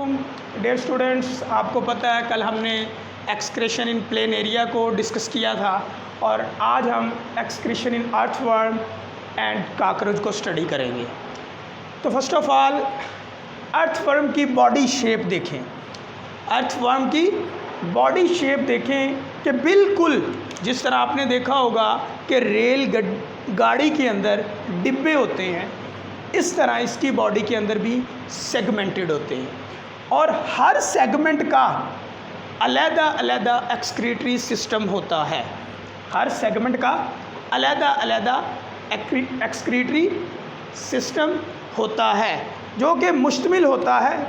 Dear students, आपको पता है कल हमने एक्सक्रीशन इन प्लेन एरिया को डिस्कस किया था और आज हम excretion in earthworm and cockroach को स्टडी करेंगे। तो फर्स्ट ऑफ ऑल अर्थवर्म की बॉडी शेप देखें। अर्थवर्म की बॉडी शेप देखें कि बिल्कुल जिस तरह आपने देखा होगा कि रेल गाड़ी के अंदर डिब्बे होते हैं, इस तरह इसकी बॉडी के अंदर भी सेगमेंटेड होते हैं और हर सेगमेंट का अलग-अलग एक्सक्रीटरी सिस्टम होता है। हर सेगमेंट का अलग-अलग एक्सक्रीटरी सिस्टम होता है जो कि मुश्तमिल होता है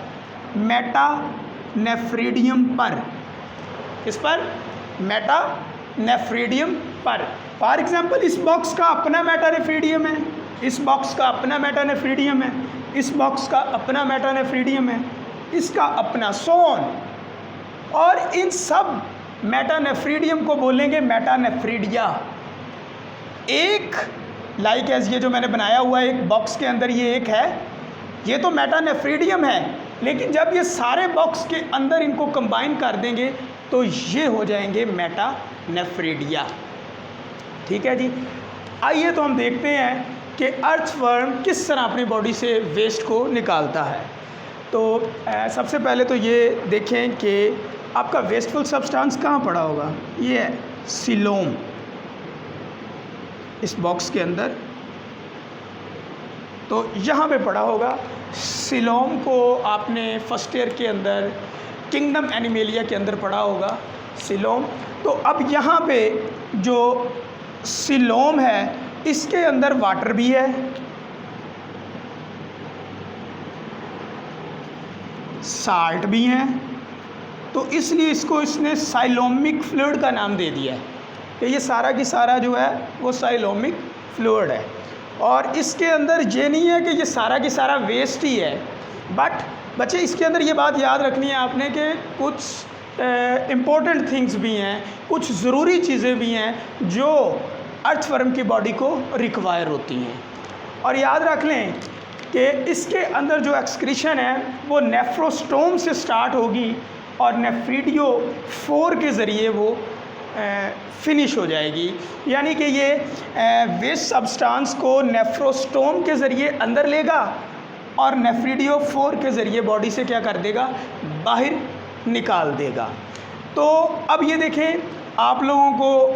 मेटानेफ्रीडियम पर। इस पर मेटानेफ्रीडियम पर। फॉर एग्जांपल इस बॉक्स का अपना मेटानेफ्रीडियम है, इस बॉक्स का अपना मेटानेफ्रीडियम है, इस बॉक्स का अपना मेटानेफ्रीडियम है, इसका अपना सोन, और इन सब मेटानेफ्रीडियम को बोलेंगे मेटानेफ्रीडिया। एक लाइक एज ये जो मैंने बनाया हुआ है एक बॉक्स के अंदर ये एक है, ये तो मेटानेफ्रीडियम है, लेकिन जब ये सारे बॉक्स के अंदर इनको कंबाइन कर देंगे तो ये हो जाएंगे मेटानेफ्रीडिया। ठीक है जी। आइए तो हम देखते हैं कि अर्थवर्म किस तरह अपनी बॉडी से वेस्ट को निकालता है। तो सबसे पहले तो ये देखें कि आपका वेस्टफुल सब्सटेंस कहाँ पड़ा होगा। ये है सीलोम, इस बॉक्स के अंदर तो यहाँ पे पड़ा होगा। सीलोम को आपने फर्स्ट ईयर के अंदर किंगडम एनिमेलिया के अंदर पढ़ा होगा सीलोम। तो अब यहाँ पे जो सीलोम है इसके अंदर वाटर भी है, साल्ट भी है, तो इसलिए इसको इसने साइलोमिक फ्लूइड का नाम दे दिया है कि ये सारा की सारा जो है वो साइलोमिक फ्लूइड है। और इसके अंदर ये नहीं है कि ये सारा की सारा वेस्ट ही है, बट बच्चे इसके अंदर ये बात याद रखनी है आपने कि कुछ इम्पोर्टेंट थिंग्स भी हैं, कुछ ज़रूरी चीज़ें भी हैं जो अर्थवर्म की बॉडी को रिक्वायर होती हैं। और याद रख लें कि इसके अंदर जो एक्सक्रीशन है वो नेफ्रोस्टोम से स्टार्ट होगी और नेफ्रीडियो 4 के ज़रिए वो फिनिश हो जाएगी। यानी कि ये वेस्ट सब्सटेंस को नेफ्रोस्टोम के ज़रिए अंदर लेगा और नेफ्रीडियो 4 के ज़रिए बॉडी से क्या कर देगा, बाहर निकाल देगा। तो अब ये देखें, आप लोगों को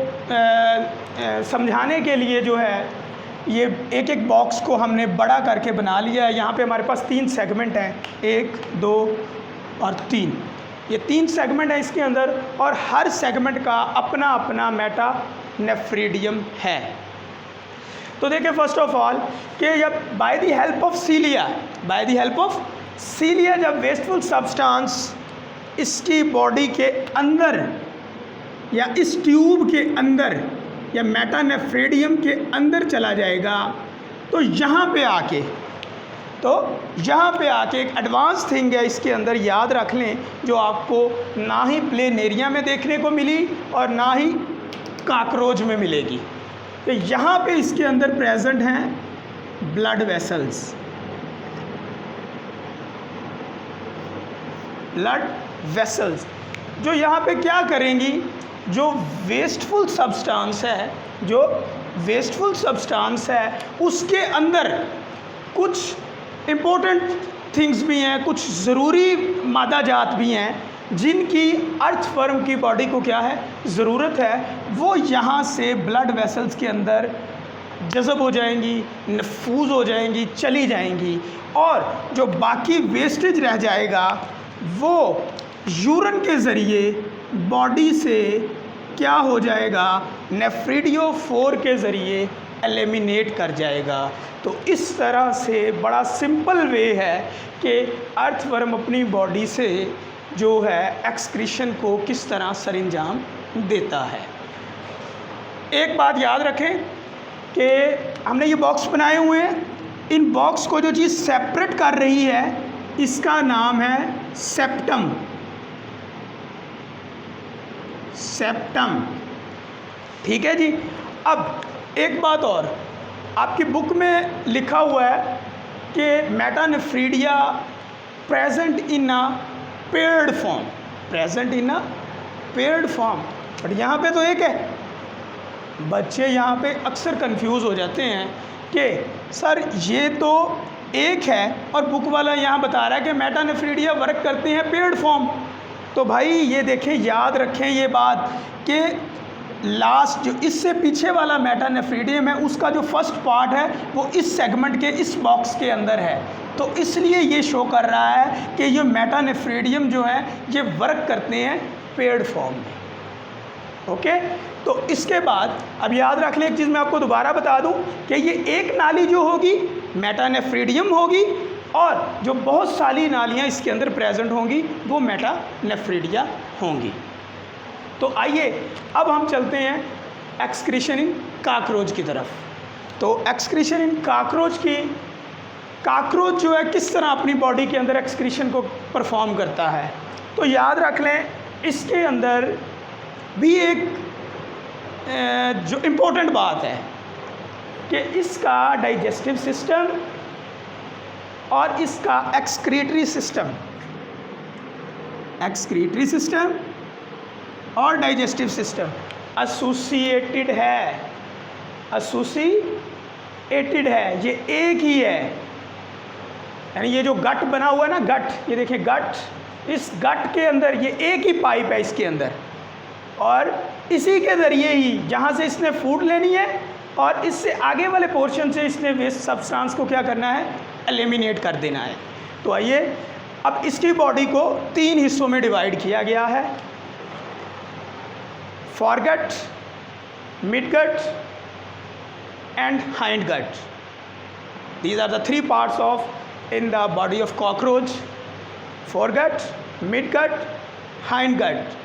समझाने के लिए जो है ये एक एक बॉक्स को हमने बड़ा करके बना लिया है। यहाँ पे हमारे पास 3 सेगमेंट हैं, 1, 2 और 3। ये 3 सेगमेंट है इसके अंदर और हर सेगमेंट का अपना अपना मेटानेफ्रीडियम है। तो देखिए फर्स्ट ऑफ ऑल कि जब बाय द हेल्प ऑफ सीलिया जब वेस्टफुल सब्सटेंस इसकी बॉडी के अंदर या इस ट्यूब के अंदर या मेटानेफ्रीडियम के अंदर चला जाएगा तो यहाँ पे आके एक एडवांस थिंग है इसके अंदर, याद रख लें, जो आपको ना ही प्लेन एरिया में देखने को मिली और ना ही काकरोच में मिलेगी। तो यहाँ पे इसके अंदर प्रेजेंट हैं ब्लड वेसल्स जो यहाँ पे क्या करेंगी, जो वेस्टफुल सब्सटेंस है उसके अंदर कुछ इम्पोर्टेंट थिंग्स भी हैं, कुछ ज़रूरी मादा जात भी हैं जिनकी अर्थवर्म की बॉडी को क्या है, ज़रूरत है। वो यहाँ से ब्लड वेसल्स के अंदर जज़ब हो जाएंगी, नफूज हो जाएंगी, चली जाएंगी, और जो बाकी वेस्टेज रह जाएगा वो यूरिन के ज़रिए बॉडी से क्या हो जाएगा, नेफ्रीडियो 4 के ज़रिए एलिमिनेट कर जाएगा। तो इस तरह से बड़ा सिंपल वे है कि अर्थवर्म अपनी बॉडी से जो है एक्सक्रीशन को किस तरह सरंजाम देता है। एक बात याद रखें कि हमने ये बॉक्स बनाए हुए हैं, इन बॉक्स को जो चीज़ सेपरेट कर रही है इसका नाम है सेप्टम। ठीक है जी। अब एक बात और, आपकी बुक में लिखा हुआ है कि metanephridia present in a paired form, present in a paired form. But यहाँ पे तो एक है। बच्चे यहाँ पे अक्सर कंफ्यूज हो जाते हैं कि सर ये तो एक है और बुक वाला यहाँ बता रहा है कि मेटानेफ्रीडिया वर्क करते हैं पेयर्ड फॉर्म। तो भाई ये देखें, याद रखें ये बात कि लास्ट जो इससे पीछे वाला मेटानेफ्रीडियम है उसका जो फर्स्ट पार्ट है वो इस सेगमेंट के इस बॉक्स के अंदर है। तो इसलिए ये शो कर रहा है कि ये मेटानेफ्रीडियम जो है ये वर्क करते हैं पेयर्ड फॉर्म में। ओके, तो इसके बाद अब याद रख लें एक चीज़ मैं आपको दोबारा बता दूं कि ये एक नाली जो होगी मेटानेफ्रीडियम होगी और जो बहुत सारी नालियां इसके अंदर प्रेजेंट होंगी वो मेटानेफ्रीडिया होंगी। तो आइए अब हम चलते हैं एक्सक्रीशन इन काकरोच की तरफ। तो एक्सक्रीशन इन काकरोच की, काकरोच जो है किस तरह अपनी बॉडी के अंदर एक्सक्रीशन को परफॉर्म करता है। तो याद रख लें इसके अंदर भी एक जो इम्पोर्टेंट बात है कि इसका डाइजेस्टिव सिस्टम और इसका एक्सक्रीटरी सिस्टम, एक्सक्रीटरी सिस्टम और डाइजेस्टिव सिस्टम एसोसिएटेड है, एसोसिएटेड है, ये एक ही है। यानी ये जो गट बना हुआ है ना, गट, ये देखिए गट, इस गट के अंदर ये एक ही पाइप है इसके अंदर और इसी के ज़रिए ही जहाँ से इसने फूड लेनी है और इससे आगे वाले पोर्शन से इसने वेस्ट सब्सटेंस को क्या करना है, एलिमिनेट कर देना है। तो आइए अब इसकी बॉडी को 3 हिस्सों में डिवाइड किया गया है, foregut, midgut and hindgut. These are the 3 parts of in the body of cockroach, foregut, midgut, hindgut.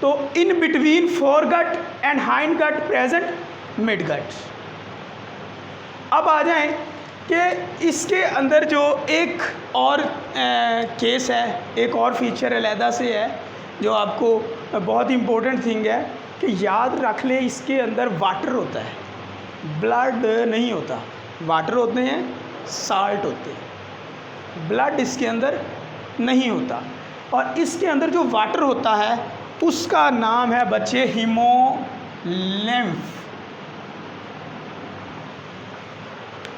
तो in between foregut and hindgut present midgut. अब आ जाएं कि इसके अंदर जो एक और केस है, एक और फीचर अलहदा से है जो आपको बहुत इम्पोर्टेंट थिंग है कि याद रख लें इसके अंदर वाटर होता है, ब्लड नहीं होता। वाटर होते हैं, साल्ट होते हैं, ब्लड इसके अंदर नहीं होता। और इसके अंदर जो वाटर होता है उसका नाम है बच्चे हीमोलिम्फ।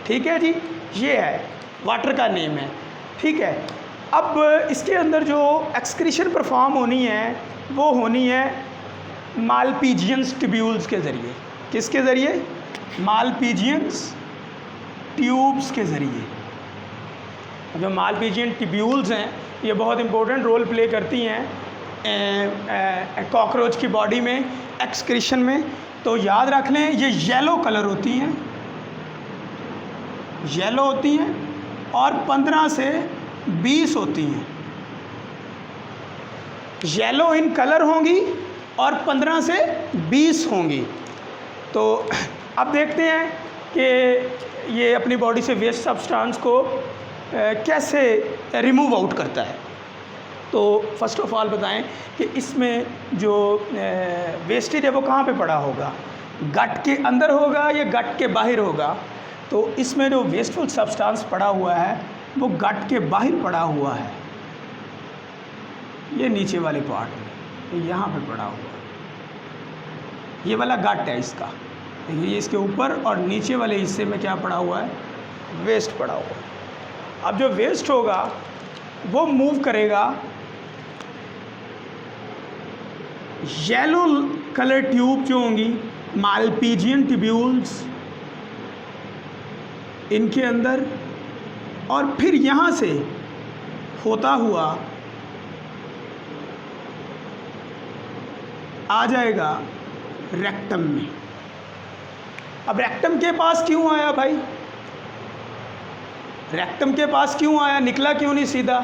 ठीक है जी, ये है वाटर का नेम है। ठीक है, अब इसके अंदर जो एक्सक्रीशन परफॉर्म होनी है वो होनी है मालपीजियंस ट्यूब्यूल्स के ज़रिए। किसके ज़रिए? मालपीजियंस ट्यूब्स के ज़रिए। जो मालपीजियन ट्यूब्यूल्स हैं ये बहुत इंपॉर्टेंट रोल प्ले करती हैं कॉकरोच की बॉडी में, एक्सक्रीशन में। तो याद रख लें ये येलो कलर होती हैं, येलो होती हैं और 15 से 20 होती हैं। येलो इन कलर होंगी और 15 से 20 होंगी। तो अब देखते हैं कि ये अपनी बॉडी से वेस्ट सब्सटेंस को कैसे रिमूव आउट करता है। तो फर्स्ट ऑफ ऑल बताएं कि इसमें जो वेस्टेज है वो कहाँ पे पड़ा होगा, गट के अंदर होगा या गट के बाहर होगा। तो इसमें जो वेस्टफुल सब्सटेंस पड़ा हुआ है वो गट के बाहर पड़ा हुआ है, ये नीचे वाले पार्ट में, यहाँ पे पड़ा हुआ है, ये वाला गट है इसका। ये इसके ऊपर और नीचे वाले हिस्से में क्या पड़ा हुआ है, वेस्ट पड़ा हुआ है। अब जो वेस्ट होगा वो मूव करेगा येलो कलर ट्यूब जो होंगी, मालपीजियन ट्यूब्यूल्स, इनके अंदर, और फिर यहाँ से होता हुआ आ जाएगा रेक्टम में। अब रेक्टम के पास क्यों आया भाई, रेक्टम के पास क्यों आया, निकला क्यों नहीं सीधा?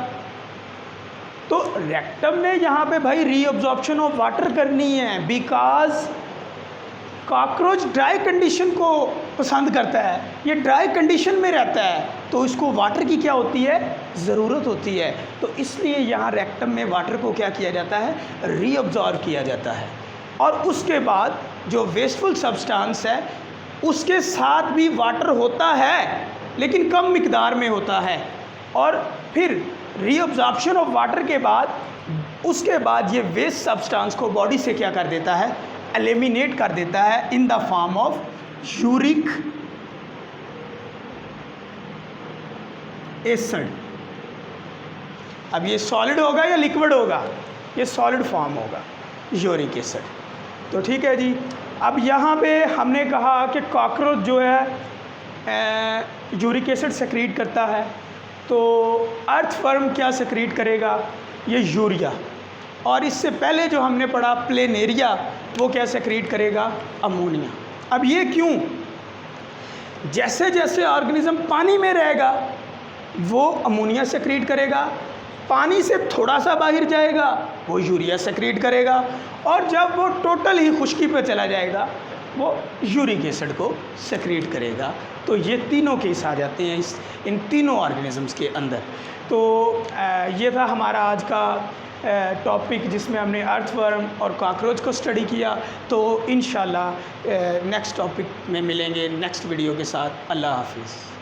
तो रेक्टम ने यहाँ पे भाई रीअब्जॉर्प्शन ऑफ वाटर करनी है, बिकॉज कॉकरोच ड्राई कंडीशन को पसंद करता है, ये ड्राई कंडीशन में रहता है, तो इसको वाटर की क्या होती है, ज़रूरत होती है। तो इसलिए यहाँ रेक्टम में वाटर को क्या किया जाता है, रीअब्जॉर्ब किया जाता है। और उसके बाद जो वेस्टफुल सब्सटेंस है उसके साथ भी वाटर होता है लेकिन कम मिकदार में होता है। और फिर रीअब्जॉर्प्शन ऑफ वाटर के बाद उसके बाद ये वेस्ट सब्सटेंस को बॉडी से क्या कर देता है, एलिमिनेट कर देता है in the form of uric acid. अब ये सॉलिड होगा या लिक्विड होगा, ये सॉलिड फॉर्म होगा यूरिक एसिड। तो ठीक है जी। अब यहाँ पे हमने कहा कि कॉकरोच जो है यूरिक एसिड सेक्रीट करता है, तो अर्थवर्म क्या सेक्रीट करेगा, ये यूरिया। और इससे पहले जो हमने पढ़ा प्लेनेरिया, वो क्या सेक्रीट करेगा, अमोनिया। अब ये क्यों, जैसे जैसे ऑर्गेनिज्म पानी में रहेगा वो अमोनिया सेक्रीट करेगा, पानी से थोड़ा सा बाहर जाएगा वो यूरिया सेक्रीट करेगा, और जब वो टोटल ही खुश्की पे चला जाएगा वो यूरिक एसिड को सेक्रीट करेगा। तो ये तीनों केस आ जाते हैं इन तीनों ऑर्गेनिजम्स के अंदर। तो ये था हमारा आज का टॉपिक जिसमें हमने अर्थवर्म और कॉकरोच को स्टडी किया। तो इंशाल्लाह नेक्स्ट टॉपिक में मिलेंगे नेक्स्ट वीडियो के साथ। अल्लाह हाफिज़।